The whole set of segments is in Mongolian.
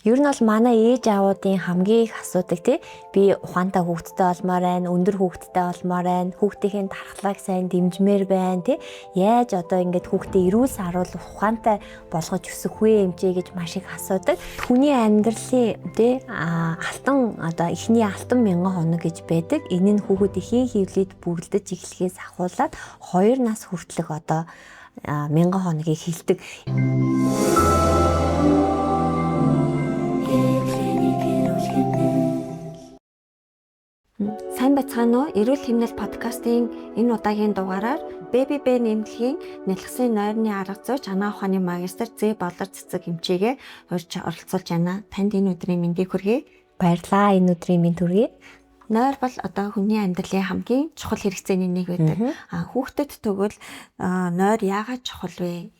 Ер нь бол манай ээж аавуудын хамгийн их асуудаг тий би ухаантай хүүхэдтэй олмоор байна, өндөр хүүхэдтэй олмоор байна, хүүхдийн дархлааг сайн дэмжмээр байна тий яаж одоо ингээд хүүхдээ эрүүл саруул ухаантай болгож өсөх вэ эмчээ гэж маш их асуудаг. Хүний амьдралын тий алтан одоо эхний алтан 1000 хоног гэж байдаг. Энэ нь хүүхэд эхийн хөвлөд бүрлдэж эхлэхээс ахуулаад 2 нас хүртэлх одоо 1000 хоногийг хэлдэг. Сайн байцгаана уу? Эрүүл хэмнэл подкастын энэ удаагийн дугаараар Baby Ben эмнэлгийн нялхсан нойрны арга зүйч анаа ухааны магистр Зэ Болор цэцэг эмчээгээ урьж оролцуулж байна. Танд энэ өдрийн мэндийг хүргэе. Баярлалаа. Энэ өдрийн мэнд хүргэе. Нойр бол одоо хүний амьдралын хамгийн чухал хэрэгцээний нэг байдаг. Хүүхдэд тэгвэл нойр яагаад чухал вэ?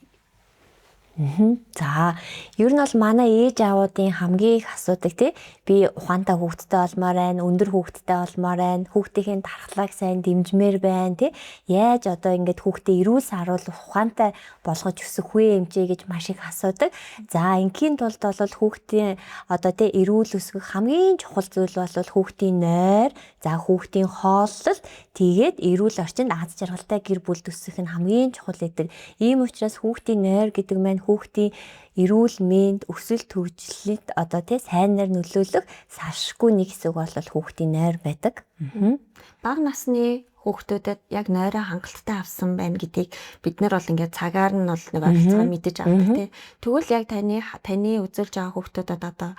За, ер нь бол манай ээж аавуудын хамгийн их асуудаг тий би ухаантай хүүхэдтэй олмоор байна, өндөр хүүхэдтэй олмоор байна, хүүхдийн дархлааг сайн дэмжмээр байна тий яаж одоо ингээд хүүхдээ эрүүл саруул ухаантай болгож өсөх вэ эмчээ гэж маш их асуудаг. За, ингийн тулд бол хүүхдийн одоо тий эрүүл өсгөх хамгийн чухал зүйл бол хүүхдийн нойр, за хүүхдийн хооллол, тэгээд эрүүл орчинд аз жаргалтай гэр бүл төсөх нь хамгийн чухал гэдэг. Ийм учраас хүүхдийн нойр гэдэг маань хүүхдийн эрүүл мэнд, өсөлт хөгжлөлд одоо тий сайнаар нөлөөлөх салшгүй нэг хэсэг бол хүүхдийн нойр байдаг. Бага насны хүүхдүүдэд яг нойроо хангалттай авсан байна гэдгийг бид нар бол ингээд цагаар нь бол нэг ойролцоогоор мэдэж авдаг тий. Тэгвэл яг таны үзүүлж байгаа хүүхдүүдэд одоо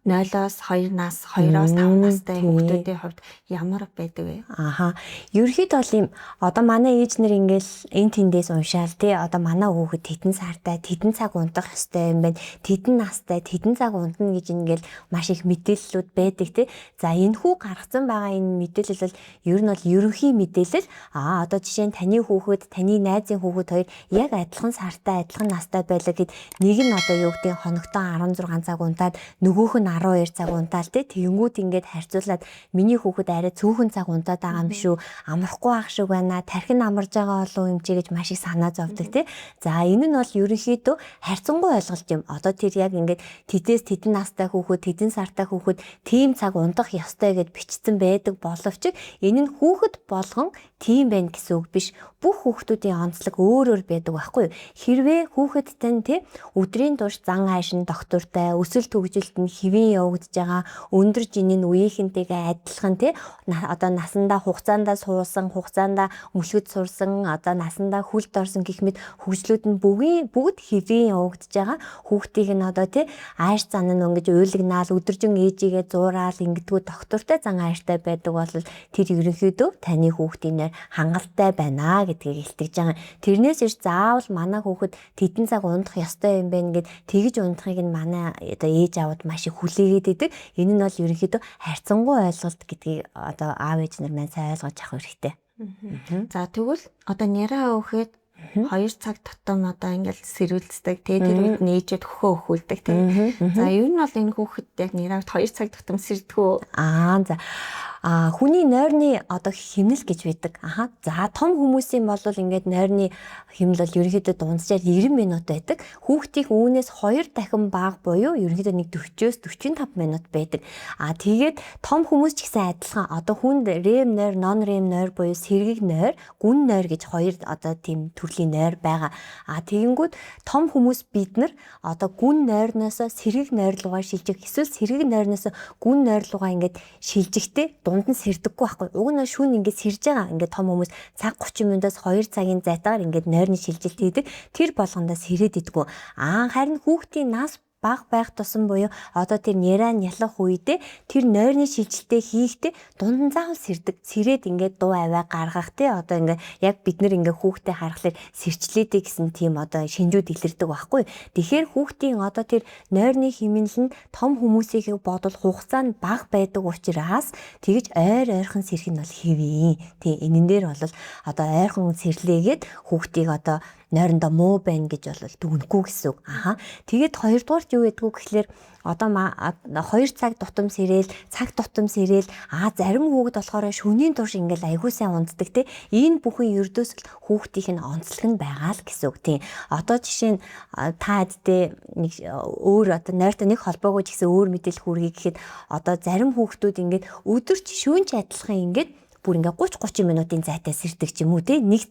0-оос 2 нас, 2-оос 5 настай хүүхдүүдийн хувьд ямар байдаг вэ? Ерөнхийдөө бол юм одоо манай ээж нар ингээл эн тэндээс уншаал тий одоо манай хүүхэд тэдэн сартай, тэдэн цаг унтах ёстой юм байна. Тэдэн настай, тэдэн цаг унтна гэж ингээл маш их мэдээллүүд байдаг тий. За энэхүү гаргацсан байгаа энэ мэдээлэл бол ер нь бол ерөнхий мэдээлэл. Одоо жишээ нь таны хүүхэд, таны найзын хүүхэд хоёр яг адилхан сартай, адилхан настай байлаа гэд нэг нь одоо юу гэдэг хоногтоо 16 цаг унтаад нөгөөх нь 12 цаг унтаал тий тэгэнгүүт ингээд харьцуулаад миний хүүхэд арай цөөхөн цаг унтаад байгаа юм шүү, амархгүй ах шиг байна, тархин амарж байгаа болов эмчээ гэж маш их санаа зовдөг тий. За энэ нь бол ерөнхийдөө харьцангуй ойлголт юм. Одоо тэр яг ингээд тэдээс тэдэн настай хүүхэд, тэдэн сартай хүүхэд тийм цаг унтах ёстой гэд бичсэн байдаг боловч энэ нь хүүхэд болгон тийм байна гэсэн үг биш. Бүх хүүхдүүдийн онцлог өөр өөр байдаг байхгүй юу? Хэрвээ хүүхэд тань тий өдрийн турш зан аашин доктортай, өсөлт хөгжилд нь хэвэн явагдаж байгаа, өндөр жинийн үеийнхэнтэйгээ адилхан тий одоо насандаа хугацаандаа суусан, хугацаандаа мөсгөж сурсан, одоо насандаа хүлд орсон гэх мэт хөгжлүүд нь бүгд хэвэн явагдаж байгаа. Хүүхдийг нь одоо тий ааш зан нь ингэж уйлгнаал, өдөржин ээжигээ зуураал ингэдэггүй доктортай зан ааштай байдаг бол тэр ерөнхийдөө таны хүүхдийн хангалттай байна гэдгийг илтгэж байгаа. Тэрнээс ирж заавал манай хүүхэд тэдэн цаг унтах ёстой юм байна гэд тэгж унтахыг нь манай одоо ээж аавд маш их хүлээгээд идэг. Энэ нь бол ерөнхийдөө харьцангуй ойлголт гэдгийг одоо аав ээж нар маань сайн ойлгож авах хэрэгтэй. За тэгвэл одоо няраа өөхөд 2 цаг тутам одоо ингээл сэрүүлцдэг тий тэр үед нээжэд хөхөө өхүүлдэг тий. За ер нь бол энэ хүүхэд яг няраагт 2 цаг тутам сэрдгүү. За хүний нойрны одоо хэмнэл гэж байдаг. За том хүмүүсийн бол ингээд нойрны хэмнэл бол ерөнхийдөө дунджаар 90 минут байдаг. Хүүхдийн үүнээс 2 дахин бага буюу ерөнхийдөө нэг 40-оос 45 минут байдаг. Тэгээд том хүмүүс ч гэсэн адилхан. Одоо хүнд REM нойр, non REM нойр буюу сэргийг нойр, гүн нойр гэж 2 одоо тийм төрлийн нойр байгаа. Тэгэнгүүт том хүмүүс бид нар одоо гүн нойрноос сэргийг нойр руугаа шилжих, эсвэл сэргийг нойрноос гүн нойр руугаа ингээд шилжихдээ дунд нь сэрдэггүй байхгүй. Уг нь шүүн ингээд сэрж байгаа. Ингээд том хүмүүс цаг 30 минутаас 2 цагийн зайтаар ингээд нойрны шилжилт хийдэг. Тэр болгондоо сэрээд идэггүй. Харин хүүхдийн нас баг байх тусам буюу одоо тэр няраа нялах үедээ тэр нойрны шилжилтээ хийхдээ дунд нь заавал сэрдэг. Сэрээд ингээд дуу аваа гаргах тий одоо ингээд яг бид нар ингээд хүүхдээ харахаар сэрчлээдэй гэсэн тийм одоо шинжүүд илэрдэг байхгүй. Тэгэхээр хүүхдийн одоо тэр нойрны хэмнэл нь том хүмүүсийг бодвол хугацаа нь бага байдаг учраас тэгж ойрхон сэрэх нь бол хэвээ. Тий энэн дээр бол одоо ойрхон сэрлээгээд хүүхдийг одоо нойрондоо муу байна гэж бол дүгнэхгүй гэсэн үг. Тэгээд хоёрдугаарт юу гэдгүү гэхлээр одоо 2 цаг тутам сэрэл, цаг тутам сэрэл, зарим хүүхэд болохоор шөнийн турш ингээл айгуу сайн унтдаг те. Энэ бүхэн ердөөс л хүүхдийн онцлог нь байгаа л гэсэн үг тийм. Одоо жишээ нь та хэдтэй нэг өөр одоо нойртой нэг холбоогүй ч гэсэн өөр мэдээлэл хүргэе гэхэд одоо зарим хүүхдүүд ингээд өдөрч шүүнч адилхан ингээд бүр ингээ 30-30 минутын зайтай сэрдэг ч юм уу тий нэг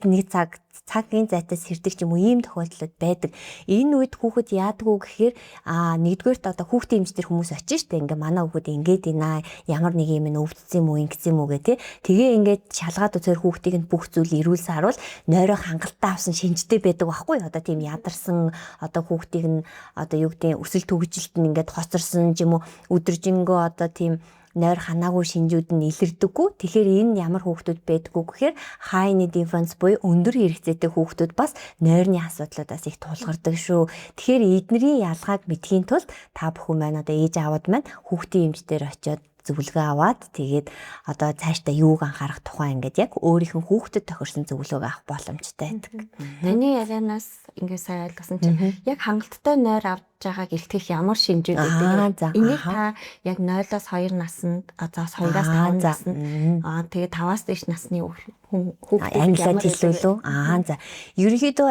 цагийн зайтай сэрдэг ч юм уу ийм тохиолдлууд байдаг. Энэ үед хүүхэд яадгүй гэхээр нэгдүгээрт одоо хүүхдийн эмчтэр хүмүүс очиж штэ ингээ манай хүүхэд ингээд ийна ямар нэг юм өвдсөн юм уу ингэсэн юм уу гэ тий. Тэгээ ингээд шалгаад үзээр хүүхдийг нь бүх зүйл эрүүл сааруул нойроо хангалттай авсан шинжтэй байдаг байхгүй одоо тийм ядарсан одоо хүүхдийг нь одоо юу гэдэг өсөл төгжилт нь ингээд хоцорсон ч юм уу өдөржингөө одоо тийм нойр ханаагүй шинжүүд нь илэрдэггүй. Тэгэхээр энэ ямар хүүхдүүд байдггүй гэхээр high need infants буюу өндөр хэрэгцээтэй хүүхдүүд бас нойрны асуудлуудаас их тулгардаг шүү. Тэгэхээр эднэрийн ялгааг мэдхийн тулд та бүхэн маань одоо ээж аавууд маань хүүхдийн эмчтэр очиод зөвлөгөө аваад тэгээд одоо цаашдаа юуг анхаарах тухай ингээд яг өөрийнх нь хүүхдэд тохирсон зөвлөгөө авах боломжтой байдаг. Таны ярианаас ингээд сайн ойлгосон чинь яг хангалттай нойр авч байгааг илтгэх ямар шинжүүд байдаг. Энийг та яг 0-оос 2 наснд за 2-аас 5 наснд тэгээд 5-аас дээш насны хүүхдүүд англиар хэлүүлв. За ерөнхийдөө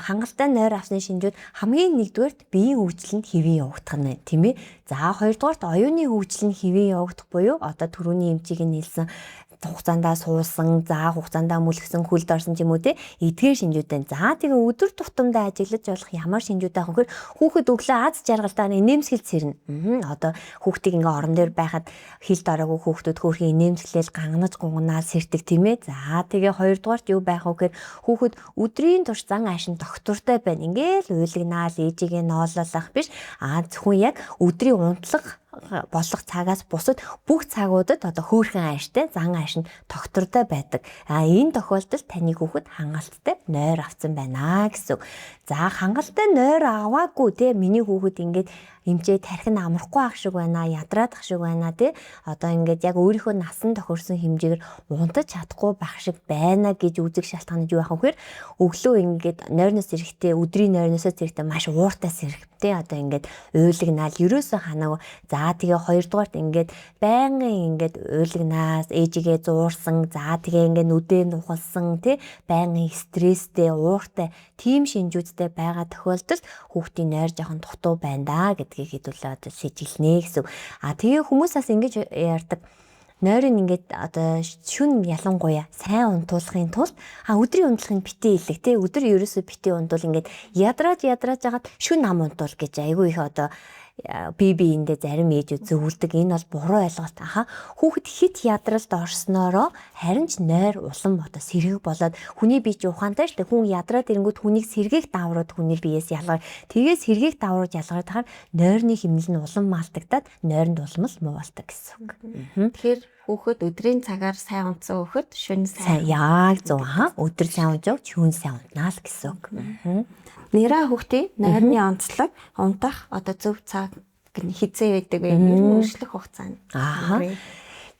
хангалттай нойр авсны шинжүүд хамгийн нэгдүгээрт биеийн хөгжил нь хэвэн явагдах нь тийм ээ. За хоёрдугаарт оюуны хөгжил нь хэвэн явагдах буюу одоо түрүүний эмчийг нь хэлсэн хугацаандаа суусан, хугацаандаа мүлгсэн, хөлд орсон ч юм уу те эдгээр шинжүүд байна. За тэгээ өдөр тутамдаа ажиглаж болох ямар шинжүүд авах вэ? Хүүхэд өглөө аз жаргалтай инээмсэглэл сэрнэ. Одоо хүүхдийг ингээ орон дээр байхад хилд ороогүй хүүхдүүд хөөрхөн инээмсэглэл гангнаж гунгнаа сэрдэг тийм ээ. За тэгээ хоёрдугаарт юу байх вэ гэхээр хүүхэд өдрийн турш зан аашин доктортой байна. Ингээл уйлгнаал ээжигээ ноололох биш. Зөвхөн яг өдрийн унтлага болох цагаас бусад бүх цагуудад одоо хөөрхөн ааштай зан ааш нь доктортой байдаг. Энэ тохиолдолд таны хүүхэд хангалттай нойр авсан байна гэсэн. За хангалттай нойр аваагүй те миний хүүхэд ингээд эмчээ тархин амрахгүй ах шиг байна, ядраад ах шиг байна те. Одоо ингээд яг өөрийнхөө насан тохирсон хэмжээгээр унтаж чадахгүй байх шиг байна гэж үзэх шалтгаан нь юу байх вэ гэхээр өглөө ингээд нойрноос эрэхтэй өдрийн нойрноос эрэхтэй маш ууртай сэрэх те. Одоо ингээд уйлгнаал ерөөсөө ханаагүй. За тэгээ хоёрдугаарт ингээд байнгын ингээд уйлгнаас ээжигээ зуурсан. За тэгээ ингээд нүдээ нухалсан те. Байнгын стресстэй, ууртай тийм шинжүүдтэй байгаа тохиолдолд хүүхдийн нойр жоохон дутуу байна да гэдгийг хэдүүлээ одоо сэжиглэнэ гэсэн. Тэгээ хүмүүсээс ингэж ярьдаг. Нойрын ингээд одоо шүн ялангуяа сайн унтуулахын тулд өдрийн унтлагыг битээ илэг те. Өдөр ерөөсөө битээ унтуул ингээд ядраад жагаад шүн ам унтуул гэж айгүй их одоо биеиндээ зарим ээжүүд зөвлөдөг. Энэ бол буруу ойлголт. Хүүхэд хит ядралд орсноороо харин ч нойр улам одоо сэргэг болоод хүний бие ч ухаантай шүү дээ. Хүн ядраад ирэнгүүт хүнийг сэргээх даврууд хүний биеэс ялгаар. Тэгээд сэргээх даврууд ялгараад хахаар нойрны хэмнэл нь улам маалтагдаад нойронд улам л муулдаг гэсэн үг. Тэгэхээр хүүхэд өдрийн цагаар сайн унтсан хүүхэд шөнө сайн яг зөв өдөр сайн унтаж шөнө сайн унтнаа л гэсэн үг. Нэраа хүүхдийн нойрны онцлог унтах одоо зөв цаг хизээ байдаг вэ? Ер нь өөрчлөх хугацаа нь.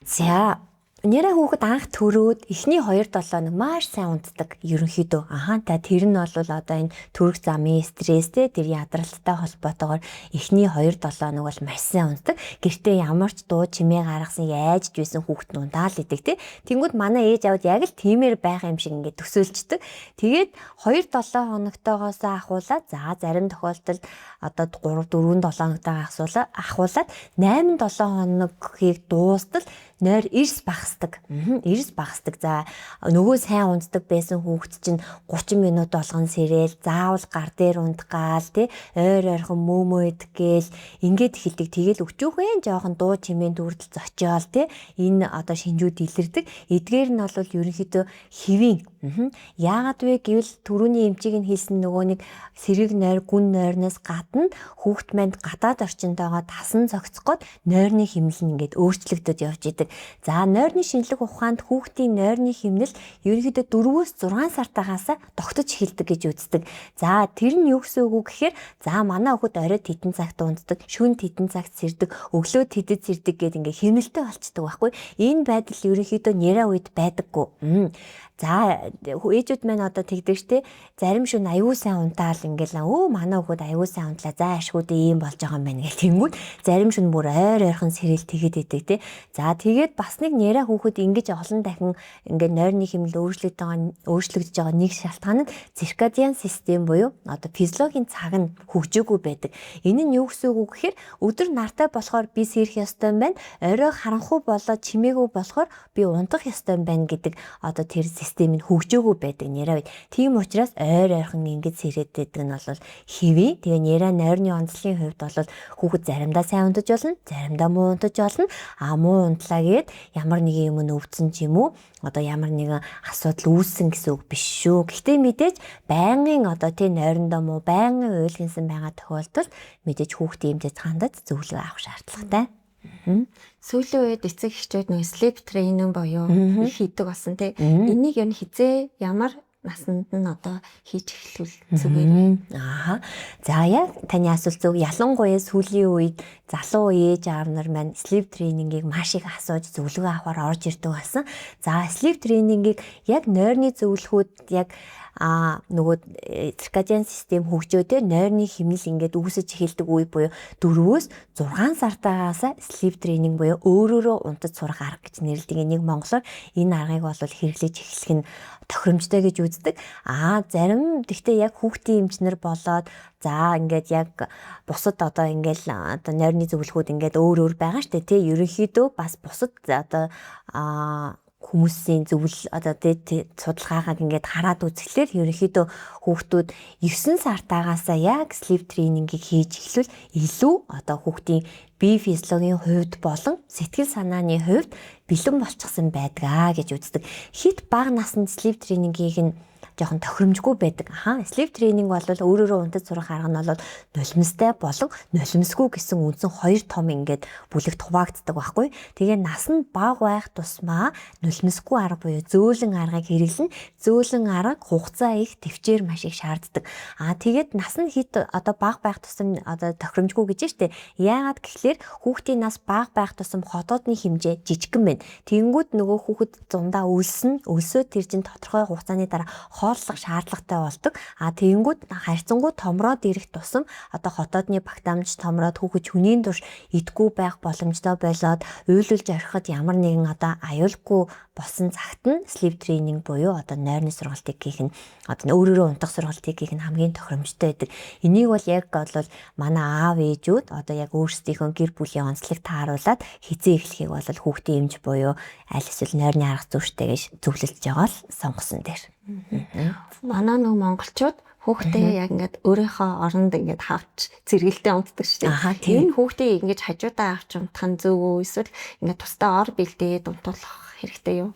За нэраа хүүхэд анх төрөөд эхний 2-7 хоног маш сайн унтдаг ерөнхийдөө. Та тэр нь бол одоо энэ төрөх замын стресстэй тэр ядралттай холбоотойгоор эхний 2-7 хоног бол маш сайн унтдаг. Гэртээ ямар ч дуу чимээ гаргасан яажж байсан хүүхэд нь ундаал идэг тий. Тэнгүүд манай ээж аваад яг л тиймэр байх юм шиг ингээд төсөөлждөг. Тэгээд 2-7 хоногтойгоос ахуулаад за зарим тохиолдолд одоо 3-4-7 хоногтойгоо ахуулаад 8-7 хоногийг дуустал нойр эрс багасдаг. Эрс багасдаг. За нөгөө сайн унтдаг байсан хүүхэд чинь 30 минут болгон сэрэл, заавал гар дээр унтгаал тий, ойрхон мөөмөө идгээл ингээд эхэлдэг. Тэгэл өчүүхэн жоохон дуу чимээнд үрдэл зочиол тий. Энэ одоо шинжүүд илэрдэг. Эдгээр нь бол ерөнхийдөө хэвийн. Яагаад вэ гэвэл түрүүний эмчийг нь хэлсэн нөгөө нэг сэрэг нойр, гүн нойрноос гадна хүүхэд манд гадаад орчиндойгоо тасан цогцоход нойрны хэмнэл нь ингээд өөрчлөгдөд явж идэг. За нойрны шинжлэх ухаанд хүүхдийн нойрны хэмнэл ерөнхийдөө 4-6 сартаагаас тогтож эхэлдэг гэж үздэг. За тэр нь юу гэсэн үг гэхээр за манай хүүхэд оройд тедэн цагт унтдаг, шөнө тедэн цагт сэрдэг, өглөө тэдэд сэрдэг гэдэг ингээ хэмнэлтэй болцдог байхгүй. Энэ байдал ерөнхийдөө нэраа үед байдаггүй. За ээжүүд маань одоо тэгдэг штэ зарим шүн аюу сайн унтаал ингээл манай хүүхэд аюу сайн унтлаа за ашгууд ийм болж байгаа юм байна гэл тэнгүүд зарим шүн бүр ойрхон сэрэл тэгэд идэг те. За тэгээд бас нэг нэрэ хүүхэд ингэж олон дахин ингээд нойрны хэмнэл өөрчлөгдөж байгаа нэг шалтгаан нь циркадиан систем буюу одоо физиологийн цаг нь хөгжөөгүй байдаг. Энэ нь юу гэсэн үг гэхээр өдөр нартай болохоор би сэрэх ёстой юм байна. Орой харанхуй болоод чимээгүй болохоор би унтах ёстой юм байна гэдэг одоо тэр систем нь хөгжөөгүй байдаг нэрэ үед. Тийм учраас ойрхон ингэж сэрээд байдаг нь бол хэвээ. Тэгээ нэрэ нойрны онцлогийн хувьд бол хүүхэд заримдаа сайн унтаж болно, заримдаа муу унтаж болно. Муу унтлаа гээд ямар нэг юм өвдсөн ч юм уу одоо ямар нэгэн асуудал үүссэн гэсэн үг биш шүү. Гэхдээ мэдээж байнгын одоо тийм нойрондоо муу байнгын уйлгинсан байгаа тохиолдолд мэдээж хүүхдийн эмчэд хандаж зөвлөгөө авах шаардлагатай. Сүүлийн үед эцэг эхчүүд нэг sleep training боёо их хийдэг болсон тий. Энийг юу хизээ ямар насанд нь одоо хийж эхлүүл зүгээр. За яг таны асуулт зөв. Ялангуяа сүүлийн үед залуу ээж аав нар маань sleep training-ийг маш их асууж зөвлөгөө авахар орж ирдэг болсон. За sleep training-ийг яг нойрны зөвлөхүүд яг нөгөө циркадиан систем хөгжөөдөө нойрны хэмнэл ингээд үүсэж эхэлдэг үе буюу 4-өөс 6 сартаагаас sleep training буюу өөрөөрөө унтаж сурах арга гэж нэрлэдэг. Нэг монголоор энэ аргыг бол хэрэглэж эхлэх нь тохиромжтой гэж үздэг. Зарим гэхдээ яг хүүхдийн эмчнэр болоод за ингээд яг бусад одоо ингээд одоо нойрны зөвлөхүүд ингээд өөр байгаа штэ тий. Ерөнхийдөө бас бусад одоо хүмүүсийн зөвлөл одоо судалгаагаар ингээд хараад үзэхлээр ерөнхийдөө хүүхдүүд 9 сартаагаас яг sleep training-ийг хийж эхлүүл илүү одоо хүүхдийн бие физиологийн хувьд болон сэтгэл санааны хувьд бэлэн болчихсон байдгаа гэж үздэг. Хит бага наснд sleep training-ийг нь жоохон тохиромжгүй байдаг. Sleep training бол өөрөөрөө унтаж сурах арга нь бол нулимстай болон нулимсгүй гэсэн үндсэн хоёр том ингээд бүлэгт хуваагддаг байхгүй. Тэгээ нас нь бага байх тусмаа нулимсгүй арга буюу зөөлөн аргыг хэрэглэн зөөлөн арга хугацаа их төвчээр маш их шаарддаг. Тэгээд нас нь хит одоо бага байх тусам одоо тохиромжгүй гэж штэ. Яагаад гэхлээр хүүхдийн нас бага байх тусам хотоодны хэмжээ жижигхэн байна. Тэнгүүд нөгөө хүүхэд зундаа өлсөө тэр чин тодорхой хугацааны дараа хооллох шаардлагатай болдог. Тэгэнгүүт харьцангуй томроод ирэх тусам одоо хотоодны багтаамж томроод хүүхэд хүнийн турш идэггүй байх боломжтой болоод уйлуулж орхиход ямар нэгэн одоо аюулгүй болсон цагт нь sleep training буюу одоо нойрны сургалтыг хийх нь одоо өөрөөрөө унтах сургалтыг хийх нь хамгийн тохиромжтой байдаг. Энийг бол яг бол манай аав ээжүүд одоо яг өөрсдийнхөө гэр бүлийн онцлог тааруулаад хизээ эхлэхийг бол хүүхдийн эмч буюу аль эсвэл нойрны арга зүйчтэй гэж зөвлөж байгаа л сонгосон дээр. Манай нэг монголчууд хүүхдээ яг ингээд өөрийнхөө оронд ингээд хавч зэрэгэлдээ унтдаг шүү дээ. Энэ хүүхдээ ингээд хажуудаа авч унтах нь зөв үү? Эсвэл ингээд тусдаа ор бэлдээд унтуулах хэрэгтэй юу?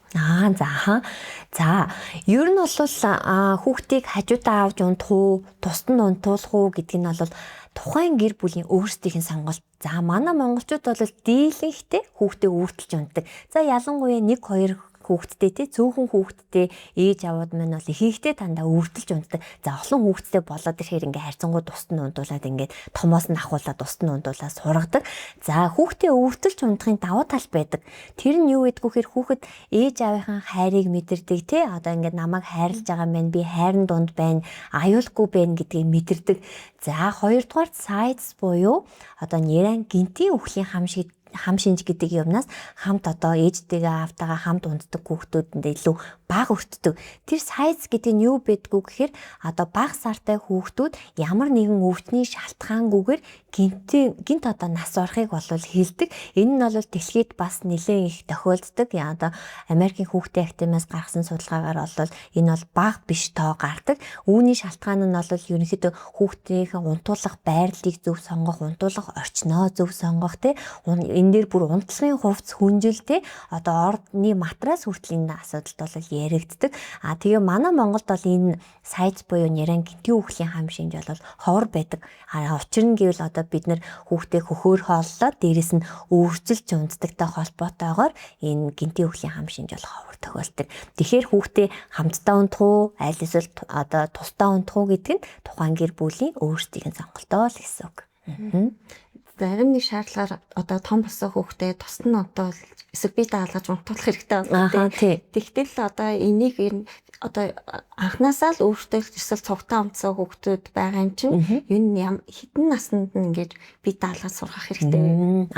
За ер нь бол хүүхдийг хажуудаа авч унтах уу, тусад нь унтуулах уу гэдэг нь бол тухайн гэр бүлийн өөрсдийнх нь сонголт. За манай монголчууд бол дийлэнхтэй хүүхдээ үрдэлж унтдаг. За ялангуяа 1-2 хүүхэдтэй цөөхөн хүүхэдтэй ээж аваад маань бол ихэнхдээ дандаа үрдэлж унтдаг. За олон хүүхэдтэй болоод ирэхээр ингээ хайрцангуй тусад нь унтуулад ингээ томоос нь ахуулаад тусад нь унтуулаад сургадаг. За хүүхдээ үрдэлж унтахын давуу тал байдаг. Тэр нь юу гэдгүү хэр хүүхэд ээж аавынхаа хайрыг мэдэрдэг те. Одоо ингээ намайг хайрлаж байгаа юм байна. Би хайрын дунд байна. Аюулгүй байна гэдгийг мэдэрдэг. За хоёрдугаар сайз буюу одоо нэрэн гинтийн үхлийн хам шинж гэдэг юмнаас хамт одоо ээжтэйгээ аавтайгаа хамт унтдаг хүүхдүүдэнд илүү бага өртдөг. Тэр сайз гэдэг нь юу байдгүй гэхээр одоо бага сартай хүүхдүүд ямар нэгэн өвчний шалтгаангүйгээр гинт одоо нас орохыг бол хэлдэг. Энэ нь бол дэлхийд бас нэлээд их тохиолддог. Одоо Америкийн хүүхдийн академиас гаргасан судалгаагаар бол энэ бол бага биш тоо гардаг. Үүний шалтгаан нь бол ерөнхийдөө хүүхдийн унтуулах байрлалыг зөв сонгох, унтуулах орчноо зөв сонгох те. Энэ дээр бүр унтлагын хувцс хүнжилтэй одоо ордны матрас хүртэл энэ асуудалд бол яригддаг. Тэгээ манай Монголд бол энэ сайз буюу нэрэн гинтийн үхлийн хам шинж бол ховор байдаг. Учир нь гэвэл одоо бид нэр хүүхдээ хөхөөр хооллоод дээрэс нь өөрчилж унтдагтай холбоотойгоор энэ гинтийн үхлийн хам шинж бол ховор тохиолдог. Тэгэхээр хүүхдээ хамтдаа унтах уу, аль эсвэл одоо тусдаа унтах уу гэдэг нь тухайн гэр бүлийн өөрсдийн сонголтоо л гэсэн үг. зарим нэг шаардлагаар одоо том болсон хүүхдээ тусад нь одоо эсвэл бие даалгаж унтуулах хэрэгтэй байна. Тэгтэл одоо энийг одоо анханасаа л өөртөө эсвэл цугтаа унтсан хүүхдүүд байгаа юм чинь энэ хитэн наснд нь ингэж бие даалгаж сургах хэрэгтэй.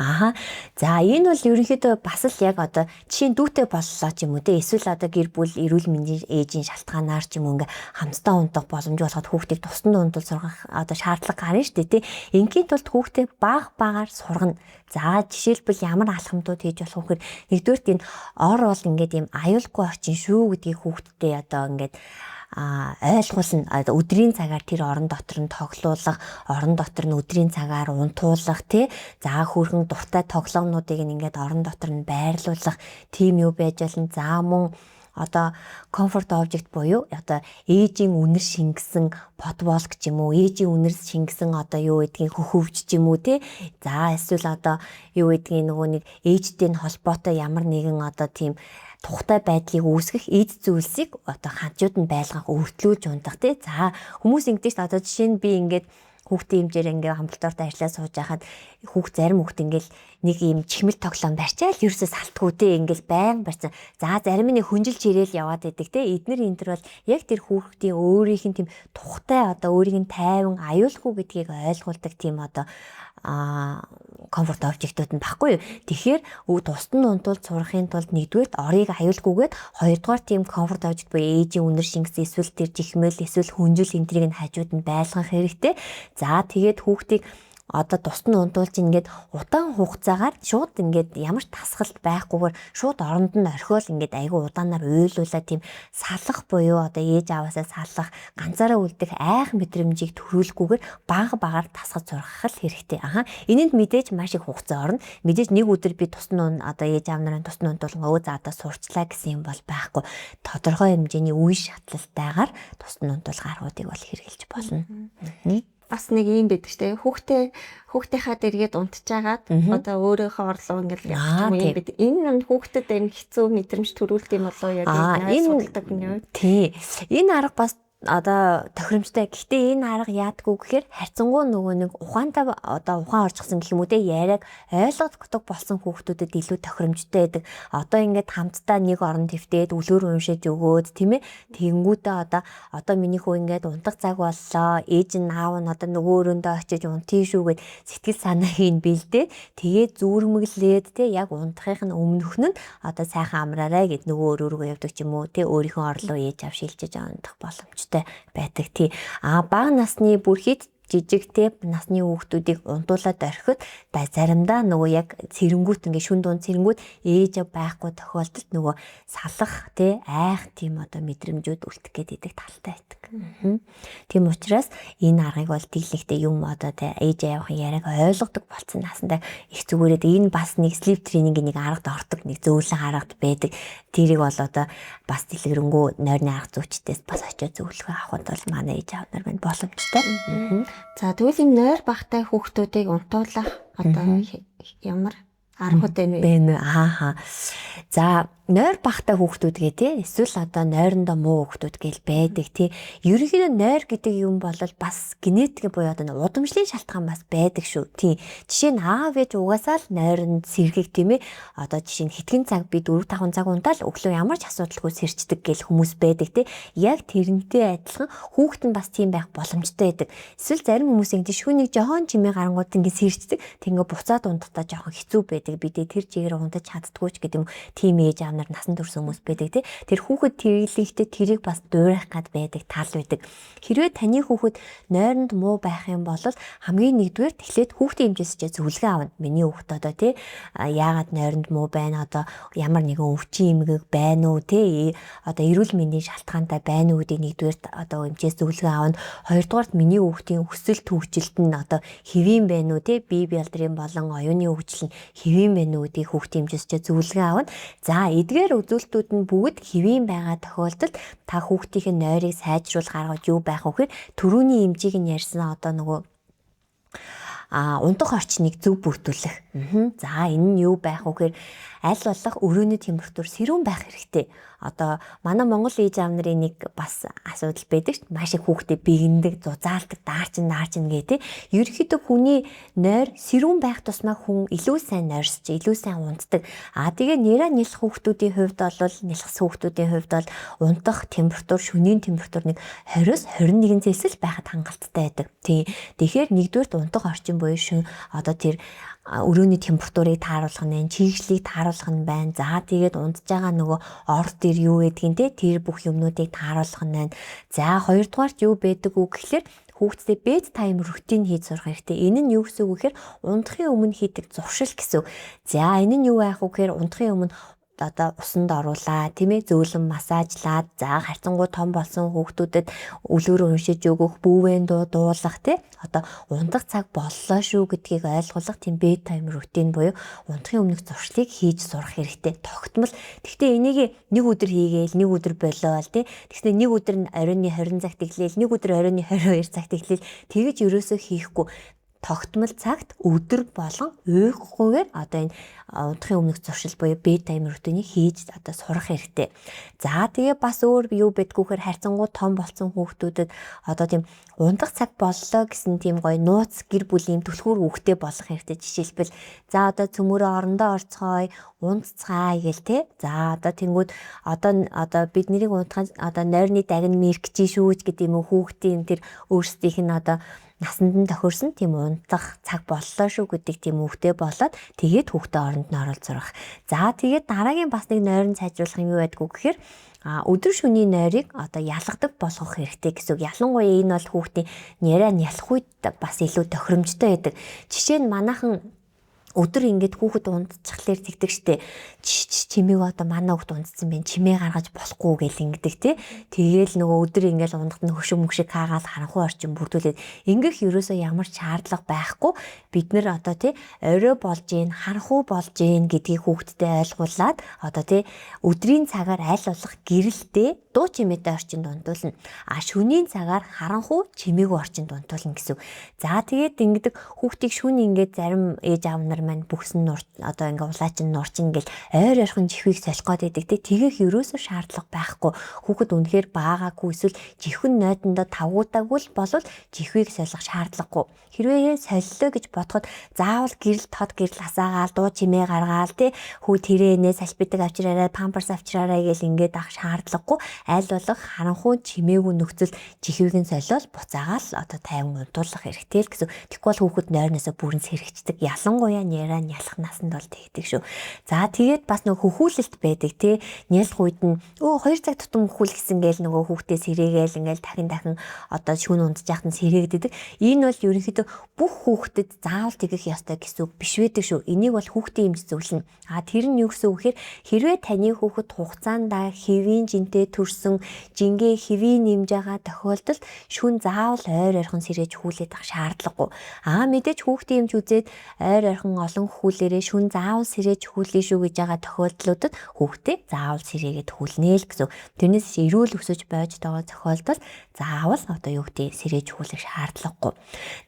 За энэ бол ерөнхийдөө бас л яг одоо жишээ нь дүүтэй боллоо ч юм уу те эсвэл одоо гэр бүл эрүүл мэндийн ээжийн шалтгаанаар ч юм уу ингээ хамтдаа унтах боломж болоход хүүхдийг тусдан унтуул сургах одоо шаардлага гарна шүү дээ те. Ингийн тулд хүүхдээ багаар сургана. За жишээлбэл ямар алхамдууд хийж болох вэ гэхээр нэгдүгээрт энэ ор бол ингээд юм аюулгүй очин шүү гэдгийг хүүхдтэй одоо ингээд ойлгуулна. Өдрийн цагаар тэр орон дотор нь тоглуулах, орон дотор нь өдрийн цагаар унтуулах тий. За хөрхөн дуртай тоглоомнуудыг ингээд орон дотор нь байрлуулах тийм юу байж болно. За мөн одоо comfort object буюу одоо ээжийн үнэр шингэсэн подволк ч юм уу, ээжийн үнэрс шингэсэн одоо юу гэдгийг хөхөвч ч юм уу тий. За эсвэл одоо юу гэдгийг нөгөө нэг ээжтэй холбоотой ямар нэгэн одоо тийм тухтай байдлыг үүсгэх эд зүйлсийг одоо хажууд нь байлгах, өртлүүлж унтах тий. За хүмүүс ингэдэж одоо жишээ нь би ингээд хүүхдийн хэмжээр ингээ хамбалтаарт ажиллаа сууж байхад зарим хүүхд ингээл нэг юм чихмэл тоглоом барьчаал ерөөсөө салтгүй те ингээл байн барьсан. За зарим нь хүнжилж ирээл яваад идэг те. Эднэр энэ төр бол яг тэр хүүхдийн өөрийнх нь тийм тухтай одоо өөрийг нь тайван аюулгүй гэдгийг ойлгуулдаг тийм одоо comfort object-ууд нь баггүй юу. Тэгэхээр тусад нь унтуул сурахын тулд нэгдүгээрт орыг аюулгүйгээд хоёрдугаар тийм comfort object буюу ээжийн үнэр шингэсэн эсвэл тэр чихмэл эсвэл хүнжил энтрийг нь хажууд нь байлгах хэрэгтэй. За тэгээд хүүхдийг одоо тусад нь унтуулж ингээд удаан хугацаагаар шууд ингээд ямар ч тасгалт байхгүйгээр шууд оронд нь орхиол ингээд айгүй удаанаар уйлуулаад тийм салах буюу одоо ээж аваасаа салах ганцаараа үлдэх айх мэдрэмжийг төрүүлэхгүйгээр багаар тасгаж сургах л хэрэгтэй. Энэнд мэдээж маш их хугацаа орно. Мэдээж нэг өдөр би тусад нь одоо ээж аав нарын тусад нь унтуулсан за одоо сурчлаа гэсэн юм бол байхгүй. Тодорхой хэмжээний үе шатлалтайгаар тусад нь унтуулах аргуудыг бол хэрэгжилж болно. Бас нэг юм байдаг шүү дээ. Хүүхдийнхаа дэргээд унтчихагаад одоо өөрийнхөө орлоо ингээл явах юм байдаг. Энэ хүүхдэд энэ хэцүү мэдрэмж төрүүлдэг юм болоо яг энэ судалдаг нь. Тий. Энэ арга бас одоо тохиромжтой. Гэхдээ энэ арга яадгүй гэхээр харьцангуй нөгөө нэг ухаантай одоо ухаан орчихсан гэх юм уу те яриаг ойлгодог болсон хүүхдүүдэд илүү тохиромжтой байдаг. Одоо ингээд хамтдаа нэг орон твтээд үлгөр уншиж өгөөд тийм ээ. Тэнгүүдээ одоо миний хүү ингээд унтах цаг боллоо. Ээж нь аав нь одоо нөгөө өрөөндөө очиж унтъя шүү гэд сэтгэл санааг нь бэлдээ. Тэгээд зүрмэглээд те яг унтахын өмнөх нь одоо сайхан амраарай гэд нөгөө өрөөргөө явдаг ч юм уу те өөрийнхөө орлоо ээж ав шилжиж унтах боломжтой байдаг тий. Бага насны бүрхийд жижигтэй насны хүүхдүүдийг унтуулад орхиход заримдаа нөгөө яг цэрэнгүүт ингээ шүн дунд цэрэнгүүт ээж байхгүй тохиолдолд нөгөө салах тий айх тийм одоо мэдрэмжүүд үлдэх гэдэг талтай байдаг. Тийм учраас энэ аргыг бол дийлэгтэй юм одоо тий ээж аавын яриаг ойлгодог болсон насандаа их зүгээрээд энэ бас нэг sleep training-ийн нэг аргад ордог нэг зөвлөн аргад байдаг. Тэрийг бол одоо бас дэлгэрэнгүй нойрны арга зүйчдээс бас очиод зөвлөгөө авахд бол манай ээж аав нар мань боломжтой. За тэгвэл энэ нойр багтай хүүхдүүдийг унтуулах одоо ямар аргууд байна вэ? За нойр багтай хүүхдүүд гээ тий эсвэл одоо нойрондоо муу хүүхдүүд гээл байдаг тий. Ерөнхийдөө нойр гэдэг юм бол бас генетик буюу одоо удамшлын шалтгаан бас байдаг шүү. Тий. Жишээ нь аав ээж угаасаа л нойронд сэргийг тийм ээ. Одоо жишээ нь хэдхэн цаг би 4-5 цаг унтаал өглөө ямар ч асуудалгүй сэрчдэг гэл хүмүүс байдаг тий. Яг тэрнтэй адилхан хүүхэд нь бас тийм байх боломжтой байдаг. Эсвэл зарим хүмүүс ингэ шүүнийг жохон чимээ гарангууд ингэ сэрчдэг. Тэгээ буцаад унтахдаа жохон хэцүү байдаг. Бидээ тэр чигээр унтаж чаддгүй ч гэдэг юм. Тийм ээж аав нар насан турш хүмүүс байдаг тий. Тэр хүүхэд тэрлэгтэй тэрийг бас дуурайх гад байдаг тал байдаг. Хэрвээ таны хүүхэд нойронд муу байх юм бол хамгийн нэгдүгээр эхлээд хүүхдийн хэмжээс ч зөвлөгөө авна. Миний хүүхэд одоо тий яагаад нойронд муу байна? Одоо ямар нэгэн өвчин эмгэг байна уу тий? Одоо эрүүл мэндийн шалтгаантай байна уу гэдгийг нэгдүгээр одоо хэмжээс зөвлөгөө авна. Хоёрдугаарт миний хүүхдийн өсөлт хөгжилт нь одоо хэвийн байна уу тий? Бие бэлдрийн болон оюуны хөгжил нь хэвийн байна уу гэдгийг хүүхдийн хэмжээс ч зөвлөгөө авна. За эдгээр үзүүлэлтүүд нь бүгд хэвийн байгаа тохиолдолд та хүүхдийн нойрыг сайжруулах арга юу байх вэ гэхээр төрөүний эмчийг нь ярьсан одоо нөгөө унтах орчныг зөв бүрдүүлэх. За энэ нь юу байх вэ гэхээр аль болох өрөөний температур сэрүүн байх хэрэгтэй. Одоо манай Монгол ээж аав нарын нэг бас асуудал байдаг шүү дээ. Маш их хүүхдээ бигэндэг, зузаалдаг, даарчин гэдэг. Ерөнхийдөө хүний нойр сэрүүн байх тусмаа хүн илүү сайн нойрсож, илүү сайн унтдаг. Тэгээ нэрэ нялх хүүхдүүдийн хувьд бол нялхс хүүхдүүдийн хувьд бол унтах температур, шөнийн температур нэг 20-с 21 Цельсиус байхад хангалттай байдаг. Тэгэхээр нэгдүгээр унтах орчин буюу одоо тэр өрөөний температурыг тааруулах нь, чийгшлийг тааруулах нь байна. За тэгээд унтж байгаа нөгөө ор дээр юу гэдгийг те тэр бүх юмнуудыг тааруулах нь байна. За хоёрдугаарт юу байдаг үг гэхээр хүүхдтэй бед тайм рутин хийж сурах хэрэгтэй. Энэ нь юу гэсэн үг гэхээр унтахын өмнө хийдэг зуршил гэсэн. За энэ нь юу байх вэ гэхээр унтахын өмнө одоо усанд оруулаа, тийм ээ, зөөлөн массажлаад, за харьцангуй том болсон хүүхдүүдэд үлгэр уншиж өгөх, бүүвэн дуулах, тий. Одоо унтах цаг боллоо шүү гэдгийг ойлгуулах тийм бед тайм рутин буюу унтахын өмнөх зуршлыг хийж сурах хэрэгтэй. Тогтмол. Гэхдээ энийг нэг өдөр хийгээл, нэг өдөр болоол, тий. Тэгснэ нэг өдөр нь оройн 20 цагт эхлээл, нэг өдөр оройн 22 цагт эхлээл тэгэж ерөөсөө хийхгүй. Тогтмол цагт өдөр болгон уйггүйгээр одоо энэ унтахын өмнөх зуршил буюу бед тайм рутинийг хийж одоо сурах хэрэгтэй. За тэгээ бас өөр юу байдгүйхээр харьцангуй том болсон хүүхдүүдэд одоо тийм унтах цаг боллоо гэсэн тийм гоё нууц гэр бүлийн түлхүүр хүүхдээ болох хэрэгтэй. Жишээлбэл за одоо цөмөрөө орондоо орцгоё, унтцгаая гэл те. За одоо тэнгууд одоо бид нарыг унтахын одоо нойрны дагин мэркчи шүүж гэдэг юм уу, хүүхдийн тэр өөрсдийнх нь одоо насанд нь тохирсон тийм унтах цаг боллоо шүү гэдэг тийм үгтэй болоод тэгээд хүүхдээ оронд нь оруулж сурах. За тэгээд дараагийн бас нэг нойрон сайжруулах юм юу байдгүй гэхээр өдөр шөнийн нойрыг одоо ялгадаг болгох хэрэгтэй гэсэн үг. Ялангуяа энэ бол хүүхдийн няраа нялх үед бас илүү тохиромжтой байдаг. Жишээ нь манайхан өдөр ингээд хүүхэд унтчихлаар тэгдэг штэ. Чимээг одоо манай хүүхэд унтсан байна. Чимээ гаргаж болохгүй гэл ингэдэг те. Тэгээл нөгөө өдөр ингээд ундахад нь хөшөг мөшөг хаагаал харанхуй орчин бүрдүүлээд ингэх ерөөсөө ямар шаардлага байхгүй. Бид нэр одоо те орой болж гин, харанхуй болж гин гэдгийг хүүхдэд ойлгуулад одоо те өдрийн цагаар аль болох гэрэлтэй дуу чимээтэй орчинд унтуулна. Шөнийн цагаар харанхуй чимээгүй орчинд унтуулна гэсэн. За тэгээд ингэдэг хүүхдийг шүн ингээд зарим ээж аав нар маань бүхсэн одоо ингээ улаачин нурчин гэл ойр ойрхон жихвийг солих гээд байдаг те. Тэгэх ерөөсөө шаардлага байхгүй. Хүүхэд үнэхээр баагаагүй эсвэл жихвэн нойдондоо тавгуудаагүй л болвол жихвийг солих шаардлагагүй. Хэрвээ солилоо гэж бодоход заавал гэрэл тод гэрэл асаагаал дуу чимээ гаргаал те. Хүү тэрэнээ салбидаг авчираарай, памперс авчираарай гэл ингээд ах шаардлагагүй. Аль болох харанхуй чимээгүй нөхцөл жихвийг нь солиол буцаагаал одоо тайван унтуулах хэрэгтэй л гэсэн. Тэгэхгүй бол хүүхэд нойрноосоо бүрэн сэрэгчдэг. Ялангуяа няраа нялх насанд бол тэгдэг шүү. За тэгээд бас нөгөө хөхүүлэлт байдаг тий. Нялх үед нь 2 цаг тутам хөхүүл гэсэн гээл нөгөө хүүхдээ сэрээгээл ингээл дахин одоо шүүн унтж яхад нь сэрэгдэдэг. Энэ бол ерөнхийдөө бүх хүүхдэд заавал тэгэх ёстой гэсэн үг биш байдаг шүү. Энийг бол хүүхдийн эмч зөвлөнө. Тэр нь юу гэсэн үг гэхээр хэрвээ таны хүүхэд хугацаанд хэвийн жинтэй төрсөн жингээ хэвийн нэмж байгаа тохиолдолд шүүн заавал ойр ойрхон сэрээж хүүлээд ах шаардлагагүй. Мэдээж хүүхдийн эмч үзээд ойр ойрхон олон хүүлээрээ шүүн заавал сэрээж хүүлээ шүү гэж байгаа тохиолдлуудад хүүхдээ заавал сэрээгээд хүүлнэ л гэсэн. Тэрнээс эрүүл өсөж байж байгаа тохиолдолд заавал одоо юу гэдэг сэрээж хүүлэх шаардлагагүй.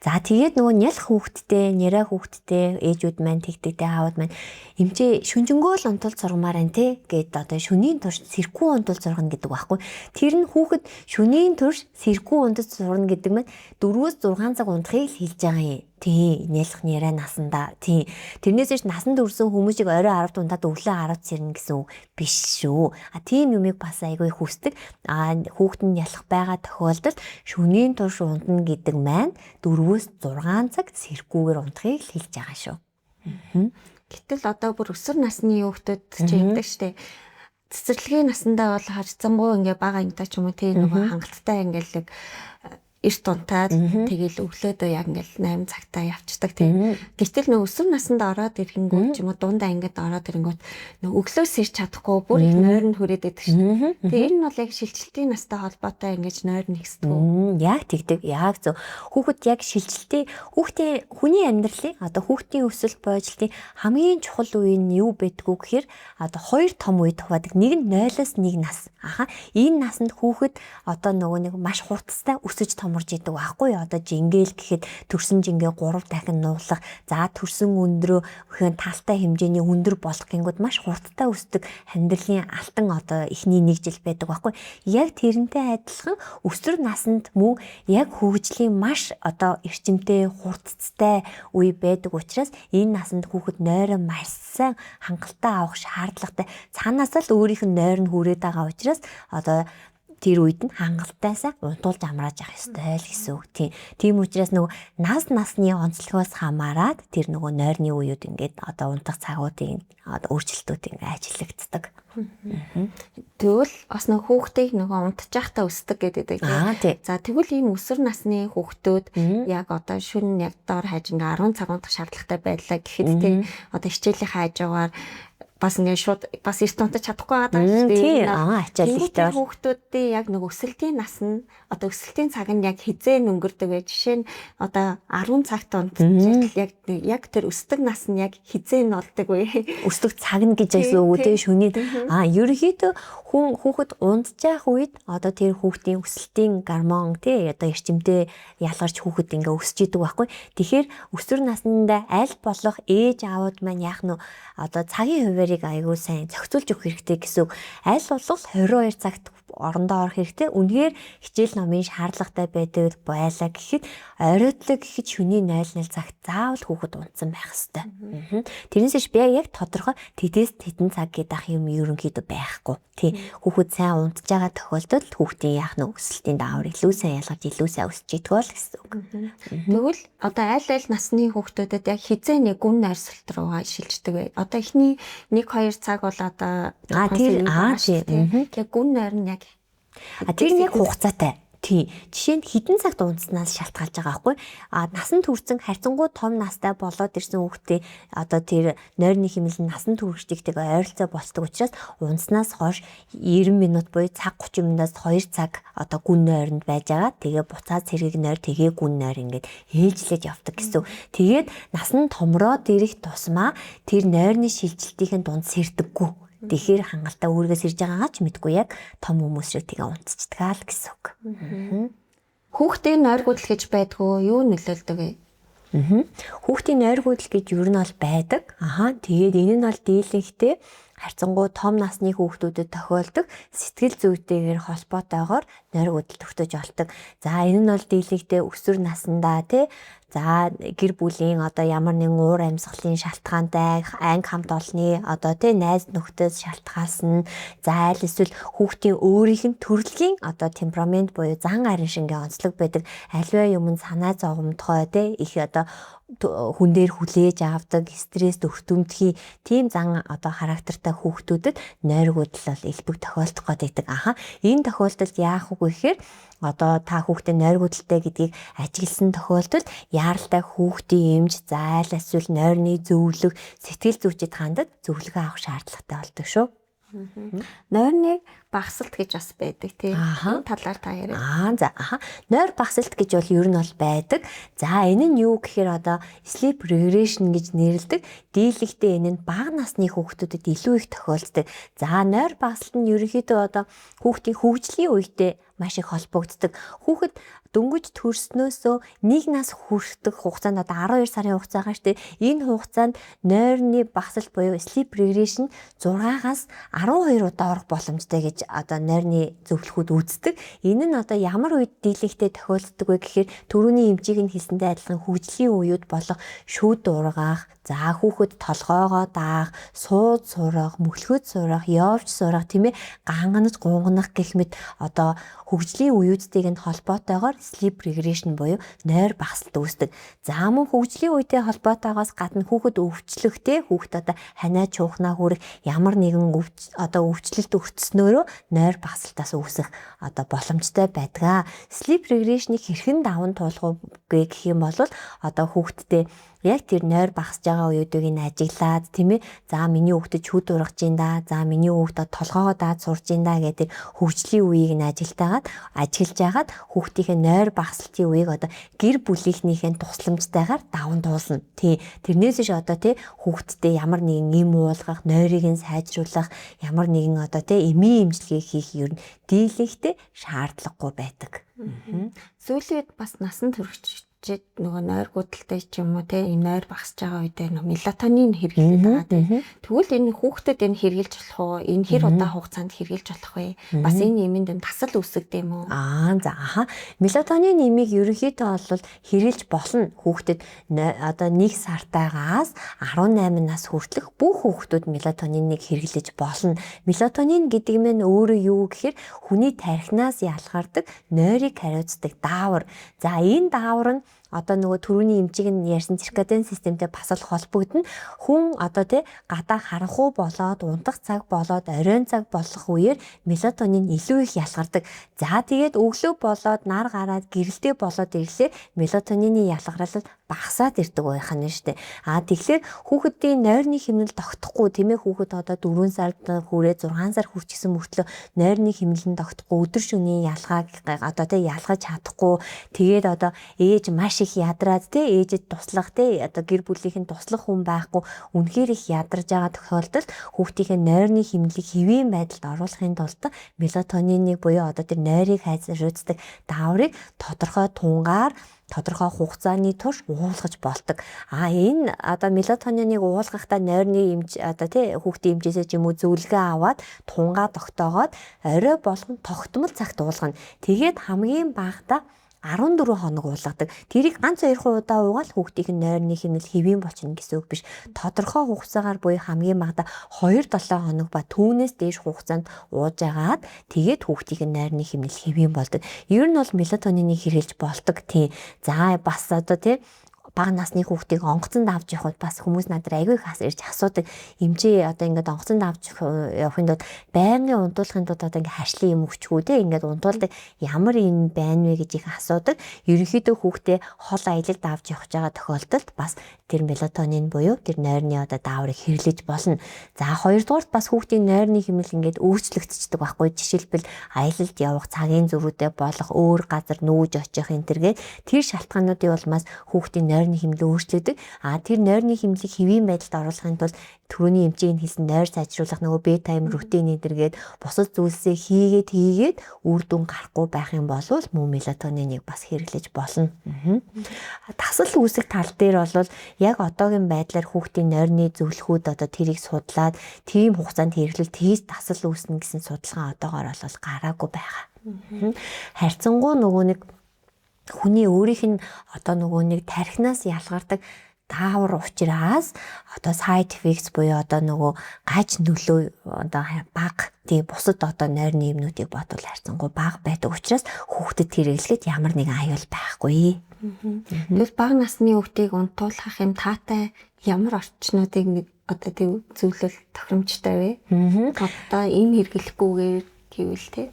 За тэгээд нөгөө нялх хүүхдтэй, няраа хүүхдтэй ээжүүд маань тэгдэгтэй аавууд маань эмчээ шүнжэнгөө л унтуул зурмаар байна те гэд одоо шөнийн турш сэрхүү унтуул зургана гэдэг байхгүй. Тэр нь хүүхэд шөнийн турш сэрхүү унтуул зурна гэдэг маань 4-6 цаг унтахыг л хэлж байгаа юм. Тий, нялх няраа насандаа. Тий. Тэрнээс насанд өрсөн хүмүүсийг орой 10-д унтаад өглөө 10-д сэрнэ гэсэн үг биш шүү. Тийм юмыг бас айгүй хүсдэг. Хүүхэд нь ялах байгаа тохиолдолд шөнийн турш унтна гэдэг маань 4-6 цаг сэрхгүйгээр унтахыг л хэлж байгаа шүү. Гэтэл одоо бүр өсвөр насны хүүхдүүд ч ингэдэг штэ. Цэцэрлэгийн насандаа бол харьцангуй ингээ бага ангитай ч юм уу тий нөгөө хангалттай ингээл эрт унтаад тэгэл өглөөдөө яг ингээл 8 цагтаа явцдаг тийм. Гэтэл нөө өсвөр насанд ороод ирэнгүүт ч юм уу дундаа ингээд ороод ирэнгүүт нөө өглөө сэрч чадахгүй бүр их нойрон хүрээд байдаг шин. Тэгээ энэ нь бол яг шилжилтийн настай холбоотой ингэж нойрон ихсдэг. Яг тэгдэг. Яг зөв. Хүүхэд яг шилжилтийн хүүхдийн хүний амьдралын одоо хүүхдийн өсөлт боожлтын хамгийн чухал үе нь юу байдгүй гэхээр одоо 2 том үе тухайдаг. Нэг нь 0-1 нас. Энэ насанд хүүхэд одоо нөгөө нэг маш хурцтай өсөж том амарч идэг байхгүй юу? Одоо жингээл гэхэд төрсөн жингээ 3 дахин нуулах, за төрсөн өндрөө хин талтай хэмжээний өндөр болох гингүүд маш хурдтай өсдөг амьдралын алтан одоо эхний 1 жил байдаг байхгүй. Яг тэрнтэй адилхан өсвөр наснд мөн яг хөгжлийн маш одоо эрчимтэй хурдцтай үе байдаг учраас энэ насанд хүүхэд нойроо маш сайн хангалттай авах шаардлагатай. Цаанаас л өөрийнх нь нойр нь хүрээд байгаа учраас одоо тэр үед нь хангалтайсаа унтуулж амрааж явах ёстой л гэсэн үг. Тийм учраас нөгөө насны онцлогоос хамаарат тэр нөгөө нойрны үеуд ингээд одоо унтах цагуудын одоо өөрчлөлтүүд ингээд ажиллагддаг. Тэгвэл бас нөгөө хүүхдийг нөгөө унтчих та өсдөг гэдэг тийм. За тэгвэл ийм өсвөр насны хүүхдүүд яг одоо шөнө яг доор хажинг 10 цаг унтах шаардлагатай байлаа гэхэд тийм одоо хичээлийн хажуугаар бас ингээд шууд бас эрт унтаж чадахгүй байгаа шүү дээ. Ачааллахтай хүүхдүүдийн яг нөгөө өсөлтийн нас нь одоо өсөлтийн цаг нь яг хизээ өнгөрдөг вэ? Жишээ нь одоо 10 цагт унтчих яг тэр өсдөг нас нь яг хизээ нь болдог вэ? Өсдөг цаг нь гэж байсан үг тийм шөнийн. Ерөнхийдөө хүүхэд унтчих үед одоо тэр хүүхдийн өсөлтийн гормон тий одоо эрчимтэй ялгарч хүүхэд ингээ өсөж идэг байхгүй. Тэгэхээр өсвөр наснд аль болох ээж аауд маань яах нь одоо цагийн хуваарийг аягүй сайн зохицуулж өгөх хэрэгтэй гэсэн үг. Аль болох 22 цагт орондоо орох хэрэгтэй. Үнэхээр хичээл номын шаардлагатай байдаг байлаа гэхэд оройтлог гэхэд шөнийн 00 цагт заавал хүүхэд унтсан байх хэрэгтэй. Тэрнээс би яг тодорхой тэдээс тэдэн цаг гэдэг юм ерөнхийдөө байхгүй. Тий. Хүүхэд сайн унтж байгаа тохиолдолд хүүхдийн яах нь өсөлтийн даавар илүү сайн ялгаж илүү сайн өсөж идэх бол гэсэн үг. Тэгвэл одоо аль насны хүүхдүүдэд яг хизээ нэг гүн найрсалт руугаа шилждэг вэ? Одоо эхний 1-2 цаг бол одоо яг гүн найр нь яг тэр нэг хугацаатай. Тий. Жишээ нь хідэн цагт унтснаас шалтгаалж байгаа байхгүй. Насанд хүрсэн харьцангуй том настай болоод ирсэн хүүхдээ одоо тэр нойрны хэмнэл насанд хүрэгчдэгтэйгээ ойролцоо болцдог учраас унтснаас хойш 90 минут буюу цаг 30 минутаас 2 цаг одоо гүн нойронд байж байгаа. Тэгээ буцаад цэрэг нойр тэгээ гүн нойр ингээд ээлжлэж явдаг гэсэн. Тэгээд насанд томроод ирэх тусмаа тэр нойрны шилжилтийн дунд сэрдэггүй. Тэгэхээр хангалттай өөргөөс ирж байгаагаа ч мэдгүй яг том хүмүүс шиг тэгээ унтцдаг л гэсэн үг. Хүүхдийн нойр гүйдэл гэж байдгүй юу нөлөөлдөг вэ? Хүүхдийн нойр гүйдэл гэж юу нь бол байдаг. Тэгээд энэ нь бол дийлэнхтэй харьцангуй том насны хүүхдүүдэд тохиолдог сэтгэл зүйтэйгээр холбоотойгоор нойр гүйдэл төртөж олдог. За энэ нь бол дийлэнхтэй өсвөр наснда тий. За гэр бүлийн одоо ямар нэгэн уур амьсгалын шалтгаантай анги хамт олонны одоо тий найз нөхдөд шалтгаалс нь за аль эсвэл хүүхдийн өөрийнх нь төрөлхийн одоо темперамент буюу зан арын шингээ онцлог байдаг аливаа юм санаа зовгомдохой тий их одоо хүн дээр хүлээж авдаг стресс өртөмтгий тийм зан одоо характертай хүүхдүүдэд нойр гүйдэл бол элбэг тохиолдох гэдэг. Энэ тохиолдолд яах вэ гэхээр одоо та хүүхдийн нойр гүйдэлтэй гэдгийг ажигласан тохиолдолд яаралтай хүүхдийн эмч зайл эсвэл нойрны зөвлөх сэтгэл зүйчид хандад зөвлөгөө авах шаардлагатай болдог шүү. Нойрны багсалт гэж бас байдаг тийм. Энэ талаар та яриа. Нойр багсалт гэж бол ер нь бол байдаг. За энэ нь юу гэхээр одоо sleep regression гэж нэрлэдэг. Дийлэнхтэй энэ нь бага насны хүүхдүүдэд илүү их тохиолддог. За нойр багсалт нь ерөнхийдөө одоо хүүхдийн хөгжлийн үедээ маш их холбогддог. Хүүхэд дөнгөж төрснөөсөө 1 нас хүрэх хугацаанд одоо 12 сарын хугацаа байгаа шүү дээ. Энэ хугацаанд нойрны багсалт буюу sleep regression 6-аас 12 удаа орох боломжтой гэж одоо нойрны зөвлөхүүд үздэг. Энэ нь одоо ямар үед дийлэнхтэй тохиолддог вэ гэхээр түрүүний эмчийг нь хэлсэнтэй адилхан хөгжлийн үеуд болох шүд ургаах, за хүүхэд толгоогоо даах, сууд сурах, мөхлгөд сурах, явж сурах тийм ээ ганганаж гунганах гэх мэт одоо хөгжлийн үеүүдтэйг нь холбоотойгоор sleep regression буюу нойр багсалт үүсдэг. За мөн хөгжлийн үетэй холбоотойгоос гадна хүүхэд өвчлөхтэй хүүхэд одоо ханаа чуухнаа хүрэх ямар нэгэн өвчлөлт өртснөөрөө нойр багсалтаас үүсэх одоо боломжтой байдаг. Sleep regression-ыг хэрхэн даван туулах вэ гэх юм бол одоо хүүхэдтэй яг тэр нойр багасж байгаа үеүүдийг нь ажиглаад тийм ээ. За миний хүүхдэд шүд ургаж ин да. За миний хүүхдэд толгоогоо даад сурж ин да гэдэг хөгжлийн үеийг нь ажиглаж агаад хүүхдийн нойр багасалтын үеийг одоо гэр бүлийнхнийхээ тусламжтайгаар даван туулна. Тий. Тэрнээс ш одоо тий хүүхдтэй ямар нэгэн эм уулгах, нойрыг нь сайжруулах, ямар нэгэн одоо тий эмийн эмчилгээ хийх ер нь дийлэнхтэй шаардлагагүй байдаг. Сүүлийн үед бас насан туршид нөгөө нойр гудалтай ч юм уу те энэ нойр багасж байгаа үедээ нөгөө мелатонин хэрэглэдэг байгаа тийм. Тэгвэл энэ хүүхдэд энэ хэрэгжилж болох уу? Энэ хэр удаан хугацаанд хэрэгжилж болох вэ? Бас энэ эмэнд энэ тасал үүсгдэг юм уу? За мелатонин эмийг ерөнхийдөө бол хэрэгжилж болно. Хүүхдэд одоо 1 сартаагаас 18 нас хүртэлх бүх хүүхдүүд мелатониныг хэрэглэж болно. Мелатонин гэдэг нь өөрөө юу гэхээр хүний тархинаас ялгардаг нойрыг хариуцдаг даавар. За энэ даавар нь одоо нөгөө төрөний эмчиг нь ярьсан циркадиан системтэй бас л холбогдно. Хүн одоо тий гадаа харанхуй болоод унтах цаг болоод оройн цаг болох үеэр мелатонин илүү их ялгардаг. За тэгээд өглөө болоод нар гараад гэрэлтэй болоод ирэхлээр мелатонины ялгарал багасаад ирдэг байх нь шүү дээ. Тэгэхээр хүүхдийн нойрны хэмнэл тогтохгүй тийм ээ хүүхэд одоо 4 сард хүрээ 6 сар хүрчихсэн мөртлөө нойрны хэмнэл нь тогтохгүй өдөр шөнийн ялгааг одоо тий ялгаж чадахгүй тэгээд одоо ээж маш их ядраад тий ээжэд туслах тий одоо гэр бүлийнхэн туслах хүн байхгүй үнэхээр их ядарж байгаа тохиолдолд хүүхдийн нойрны хэмнэлийг хэвийн байдалд оруулахын тулд мелатониныг буюу одоо тэр нойрыг хайзруулдаг дааврыг тодорхой тунгаар тодорхой хугацааны турш уулгаж болдог. Энэ одоо мелатониныг уулгахдаа нойрны эмч одоо тий хүүхдийн эмчээсээ ч юм уу зөвлөгөө аваад тунгаа тогтоогоод орой болгон тогтмол цагт уулгана. Тэгээд хамгийн багадаа 14 хоног уулгадаг. Тэрийг ганц 2 удаа уугаад хүүхдийн нойрны хэмнэл хэвийн болчихно гэсэн үг биш. Тодорхой хугацаагаар буюу хамгийн багадаа 2-7 хоног ба түүнээс дээш хугацаанд ууж агаад тэгээд хүүхдийн нойрны хэмнэл хэвийн болдог. Ер нь бол мелатониныг хэрэглэж болдог тийм. За бас одоо тийм бага насны хүүхдийг онгоцонд авч явахд бас хүмүүс надад айгүй их ирж асуудаг. Эмчээ одоо ингээд онгоцонд авч явахын тулд байнгын унтуулахын тулд одоо ингээд хашлын юм өгчгүү те ингээд унтуулдаг ямар юм байна вэ гэж их асуудаг. Ерөнхийдөө хүүхдээ хол аялалд авч явж байгаа тохиолдолд бас тэр мелатонин буюу тэр нойрны одоо дааврыг хэрэглэж болно. За хоёрдугаарт бас хүүхдийн нойрны хэмнэл ингээд өөрчлөгдчихдөг байхгүй. Жишээлбэл аялалд явах цагийн зөрүүтэй болох өөр газар нүүж очих энэ төргээд тэр шалтгаануудын улмаас хүүхдийн нойрны хэмнэл өөрчлөгдөг. Тэр нойрны хэмнэлийг хэвийн байдалд оруулахын тулд төрөний эмчийн хэлсэн нойр сайжруулах нөгөө б тайм рутин эдэргээд бусад зүйлсээ хийгээд үр дүн гарахгүй байх юм бол мөн мелатониныг бас хэрэглэж болно. Тасал үүсэх тал дээр бол яг одоогийн байдлаар хүүхдийн нойрны зөвлөхүүд одоо тэрийг судлаад тийм хугацаанд хэрэглэл тийж тасал үүснэ гэсэн судалгаа одоогоор бол гараагүй байгаа. Харьцангуй нөгөө нэг хүний өөрийнх нь одоо нөгөө нэг тархинаас ялгардаг даавар учраас одоо side effects буюу одоо нөгөө гаж нөлөө одоо бага тий бусад одоо нойрны эмнүүдийг бодвол харьцангуй бага байдаг учраас хүүхдэд хэрэглэхэд ямар нэгэн аюул байхгүй. Тэгвэл бага насны хүүхдийг унтуулах юм таатай ямар орчнуудыг нэг одоо тий зөвлөл тохиромжтой вэ? Одоо им хэрэглэхгүйгээр гэвэл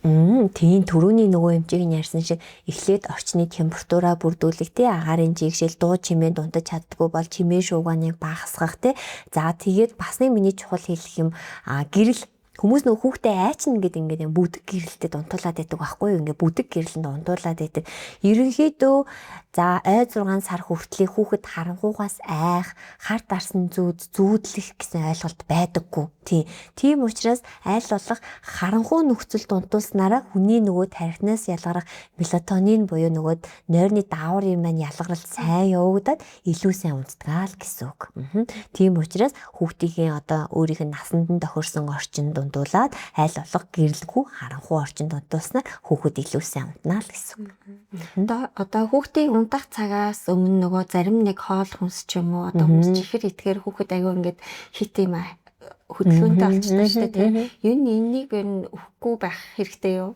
тийм төрөний нөгөө эмчийг нь ярьсан шиг эхлээд орчны температураа бүрдүүлэх тий агаарын жигшэл дуу чимээнд унтаж чаддгүй бол чимээ шуугааныг багасгах тий. За тэгээд бас нэг миний чухал хэлэх юм гэрэл хүмүүс нөгөө хүүхдээ айчна гэдэг ингээд бүдэг гэрэлтэд унтуулад байдаг байхгүй юу? Ингээд бүдэг гэрэлэнд унтуулад байдаг. Ерөнхийдөө за ой 6 сар хүртлийн хүүхэд харанхуугаас айх, хар дарсан зүүдлэх гэсэн ойлголт байдаггүй. Тийм учраас аль болох харанхуй нөхцөлд унтуулснараа хүний нөгөө тархинаас ялгарах мелатонин буюу нөгөө нойрны дааврын маань ялгарал сайн явагдаад илүү сайн унтдаг л гэсэн үг. Тийм учраас хүүхдийн одоо өөрийнх нь насанд нь тохирсон орчинд унтуулад аль болох гэрэлгүй харанхуй орчинд унтуулснаар хүүхэд илүү сайн унтнаа л гэсэн үг. Одоо хүүхдийн унтах цагаас өмнө нөгөө зарим нэг хоол хүнс ч юм уу одоо хүмүүс чихэр итгэхээр хүүхэд аягүй ингээд хит юм хөдөлгөөнтэй болчихсон шүү дээ тийм. Юу нэг байхгүй байх хэрэгтэй юу?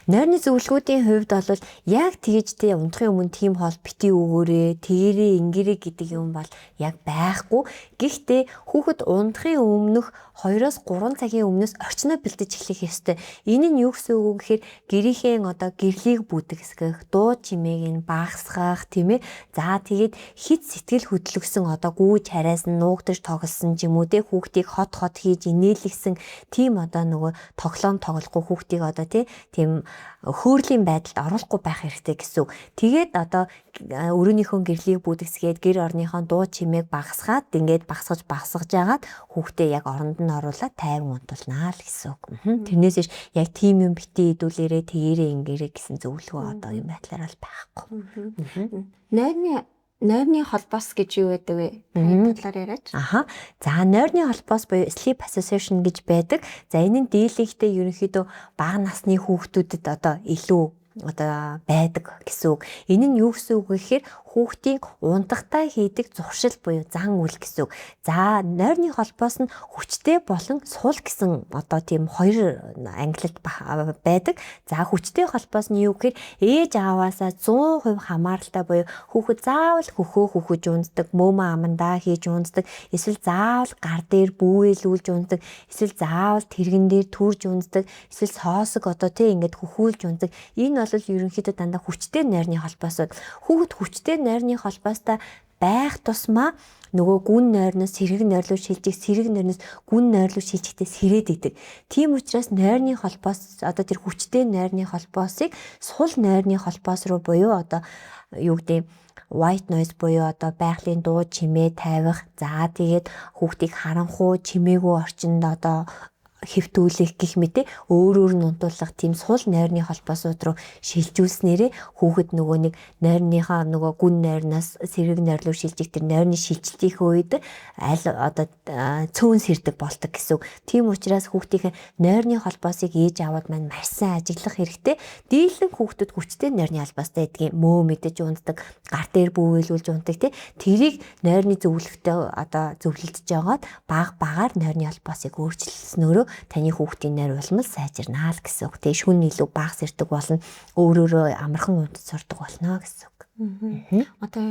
Нойрны зөвлөгөөдийн хувьд бол яг тэгж тий унтахын өмнө тийм хоол бити өгөөрэй, тэгэрээ ингэрэй гэдэг юм бол яг байхгүй. Гэхдээ хүүхэд унтахын өмнөх 2-3 цагийн өмнөөс орчноо бэлдэж эхлэх ёстой. Энэ нь юу гэсэн үг гэхээр гэрийнхээ одоо гэрлийг бүдэгсгэх, дуу чимээг нь багасгах тийм ээ. За тэгээд хит сэтгэл хөдлөсөн одоо гүүж хараас нь нуугдаж тоглосон ч юм уу те хүүхдийг хот хийж инээлгсэн тийм одоо нөгөө тоглоом тоглохгүй хүүхдийг одоо тийм хөөрлийн байдалд оруулахгүй байх хэрэгтэй гэсэн. Тэгээд одоо өрөөнийхөө гэрлийг бүдэгсгээд гэр орныхоо дуу чимээг багасгаад ингээд багасгаж яагаад хүүхдээ яг оронд нь оруулаад тайван унтуулнаа л гэсэн үг. Тэрнээс яг тийм юм бити идүүлээрээ тэгэрээ ингээрээ гэсэн зөвлөгөө одоо юм байдлаар бол байхгүй. Нойрны холбоос гэж юу байдаг вэ? Таны талаар яриач. За нойрны холбоос буюу sleep association гэж байдаг. За энэ нь дийлэнхтэй ерөнхийдөө бага насны хүүхдүүдэд одоо илүү одоо байдаг гэсэн үг. Энэ нь юу гэсэн үг вэ гэхээр хүүхдийн унтахтаа хийдэг зуршил буюу зан үйл гэсэн үг. За нойрны холбоос нь хүчтэй болон сул гэсэн одоо тийм хоёр ангилалд байдаг. За хүчтэй холбоос нь юу гэхээр ээж ааваасаа 100% хамааралтай буюу хүүхэд заавал хөхөөж унтдаг, мөөмө амандаа хийж унтдаг, эсвэл заавал гар дээр бүүэлүүлж унтдаг, эсвэл заавал тэрэгэн дээр түрж унтдаг, эсвэл соосог одоо ингээд хөхүүлж унтдаг. Энэ бол ерөнхийдөө дандаа хүчтэй нойрны холбоос. Хүүхэд хүчтэй нойрны холбоостой байх тусмаа нөгөө гүн нойрноос сэрэг нойр руу шилжих, сэрэг нойрноос гүн нойр руу шилжихдээ сэрээд идэг. Тийм учраас нойрны холбоос одоо тэр хүчтэй нойрны холбоосыг сул нойрны холбоос руу буюу одоо юу гэдэг white noise буюу одоо байгалийн дуу чимээ тавих. За тэгээд хүүхдийг харанхуй чимээгүй орчинд одоо хэвтүүлэх гэх мэт өөр нь унтуулах тийм сул нойрны холбоосууд руу шилжүүлснээрээ хүүхэд нөгөө нэг нойрныхаа нөгөө гүн нойрноос сэрэг нойр руу шилжих тэр нойрны шилжилтийн үед аль одоо цөөн сэрдэг болдог гэсэн. Тийм учраас хүүхдийн нойрны холбоосыг ээж аваад маань маш сайн ажиглах хэрэгтэй. Дийлэн хүүхдүүд хүчтэй нойрны холбоостой байдгийг мөө мэдэж унтдаг, гар дээр бүүвэлүүлж унтдаг тэрийг нойрны зөвлөгтэй одоо зөвлөлдөж жагаад багаар нойрны холбоосыг өөрчилснөөрөө таны хүүхдийн нойр улмал сайжирнаа л гэсэн үг. Тэгээ шүн илүү бага сэрдэг болно. Өөрөөрөө амархан унтаж сурдаг болно гэсэн үг. Одоо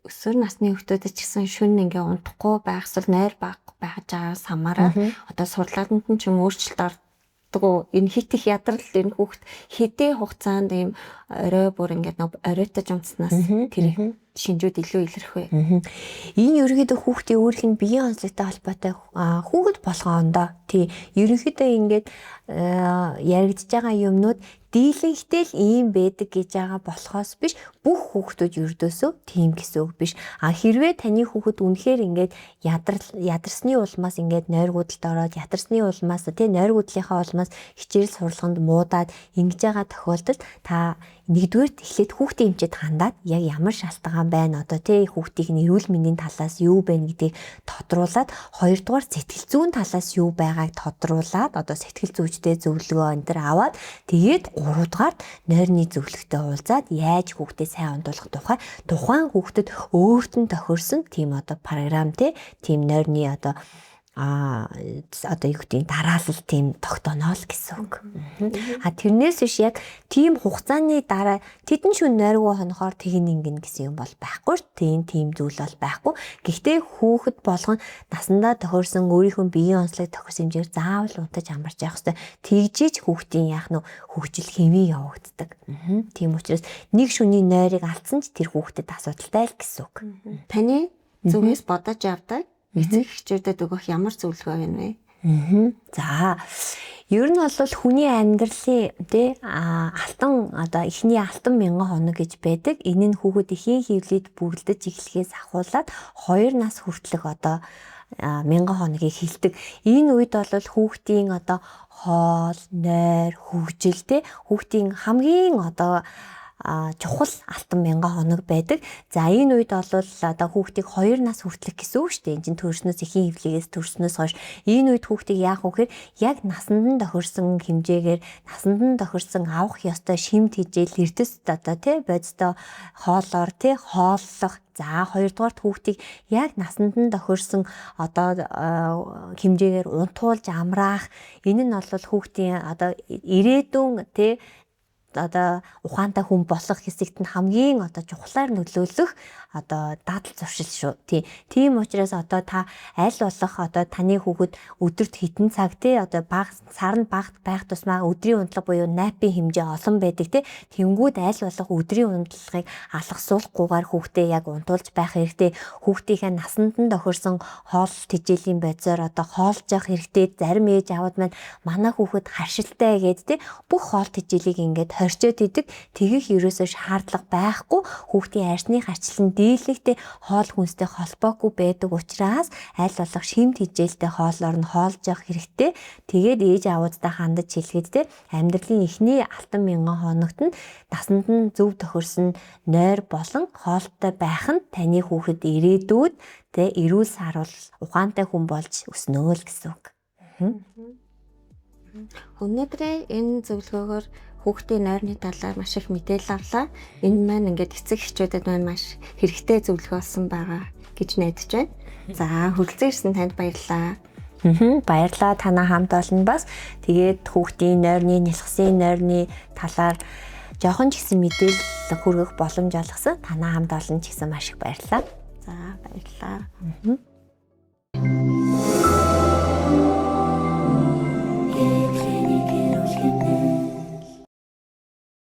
өсвөр насны хүүхдүүдэд ч гэсэн шүн ингээ унтахгүй байх эсвэл нойр багахгүй байж байгаас хамаараа одоо сурлааданд нь ч юм өөрчлөлт ордог. Энэ хит их ядрал энэ хүүхд хэдийн хугацаанд ийм орой бүр ингээд оройтож унтснаас тэр шинжүүд илүү илэрх вэ. Энэ ерөнхийдөө хүүхдийн өөрийнх нь биеийн онцлогтой холбоотой хүүхэд болгоондоо тий ерөнхийдөө ингээд яригдж байгаа юмнууд дийлэнхтэй л ийм байдаг гэж байгаа болохоос биш бүх хүүхдүүд ердөөсөө тийм гэсэн үг биш. Хэрвээ таны хүүхэд үнэхээр ингээд ядарсны улмаас ингээд нойргуудалд ороод ядарсны улмаас тий нойргуудлынхаа улмаас хичээл сурлаганд муудаад ингэж байгаа тохиолдолд та нэгдүгээр эхлээд хүүхдийн эмчэд хандаад яг ямар шалтгаан байна одоо тий хүүхдийн эрүүл мэндийн талаас юу байна гэдгийг тодруулаад хоёрдугаар сэтгэл зүйн талаас юу байгааг тодруулаад одоо сэтгэл зүйчтэй зөвлөгөө энэ төр аваад тэгээд гуравдугаар нойрны зөвлөгтэй уулзаад яаж хүүхдээ сайн ондуулах тухайн хүүхдэд өөрт нь тохирсон тийм одоо програм тийм нойрны одоо юу гэдэг дараалал тийм тогтооно л гэсэн үг. Тэрнээс биш яг тийм хугацааны дараа тэдэн шүн нойргоо хонохоор тэгин ингэн гэсэн юм бол байхгүй ш. Тийм зүйл бол байхгүй. Гэхдээ хүүхэд болгон насандаа тохирсон өөрийнхөө биеийн онцлог тохирсон хэмжээр заавал унтаж амарч явах хэрэгтэй. Тэгжиж хүүхдийн яах нь хөгжил хэвээ явагддаг. Тийм учраас нэг шүний нойрыг алдсан ч тэр хүүхдэд асуудалтай л гэсэн үг. Таны зүгээс бодож явдаг эцэг эхчүүдэд өгөх ямар зөвлөгөө байна вэ? За ер нь бол хүний амьдралын алтан одоо эхний алтан 1000 хоног гэж байдаг. Энэ нь хүүхэд эхийн хөвлөд бүрлдэж эхлэхээс ахуулаад 2 нас хүртэлх одоо 1000 хоногийг хэлдэг. Энэ үед бол хүүхдийн одоо хоол, нойр, хөгжил хүүхдийн хамгийн одоо чухал алтан мянган хоног байдаг. За энэ үед бол одоо хүүхдийг 2 нас хүртэлх гэсэн үг шүү дээ. Энд чинь төрснөөс эхийн хөвлөгөөс төрснөөс хойш энэ үед хүүхдийг яах вэ гэхээр яг насанд нь тохирсон хэмжээгээр насанд нь тохирсон авах ёстой шимт хижээл эрдэс одоо тий бодистой хоолоор тий хооллох. За хоёрдугаарт хүүхдийг яг насанд нь тохирсон одоо хэмжээгээр унтуулж амраах. Энэ нь бол хүүхдийн одоо ирээдүйн тий одоо ухаантай хүн болох хэсэгт нь хамгийн одоо чухлаар нөлөөлөх одоо дадал зуршил шүү. Тийм учраас одоо та аль болох одоо таны хүүхэд өдөрт хэдэн цаг тий одоо сарнд багт байх тусмаа өдрийн унтлага буюу напийн хэмжээ олон байдаг тий. Тэнгүүд аль болох өдрийн унтлагыг алгасуулахгүйгээр хүүхдээ яг унтуулж байх хэрэгтэй. Хүүхдийнхээ насанд нь тохирсон хоол тэжээлийн бодисоор одоо хоолж явах хэрэгтэй. Зарим ээж аавууд маань манай хүүхэд харшилтай гээд тий бүх хоол тэжээлийг ингээд хорчоод идэг. Тэгэх ерөөсөө шаардлага байхгүй. Хүүхдийн арсны харчлан дийлэгтэй хоол хүнстэй холбоогүй байдаг учраас аль болох шимт хижээлтэй хоолоор нь хоолж явах хэрэгтэй. Тэгээд ээж аавуудтай хандаж хэлгээд те амьдралын эхний алтан мянган хоногт нь насанд нь зөв тохирсон нойр болон хоолтой байх нь таны хүүхэд ирээдүйд те эрүүл сарвал ухаантай хүн болж өснөө л гэсэн үг. Өнөөдрийн энэ зөвлөгөөгөөр хүүхдийн нойрны талаар маш их мэдээлэл авлаа. Энэ маань ингээд эцэг эхчүүдэд маань маш хэрэгтэй зөвлөгөө болсон байгаа гэж найдаж байна. За хүрэлцэн ирсэн танд баярлалаа. Баярлалаа танаа хамт олно бас. Тэгээд хүүхдийн нойрны нэлхсэн нойрны талаар жоохон ч гэсэн мэдээлэл хүргэх боломж олгосон танаа хамт олно ч гэсэн маш их баярлалаа. За баярлалаа.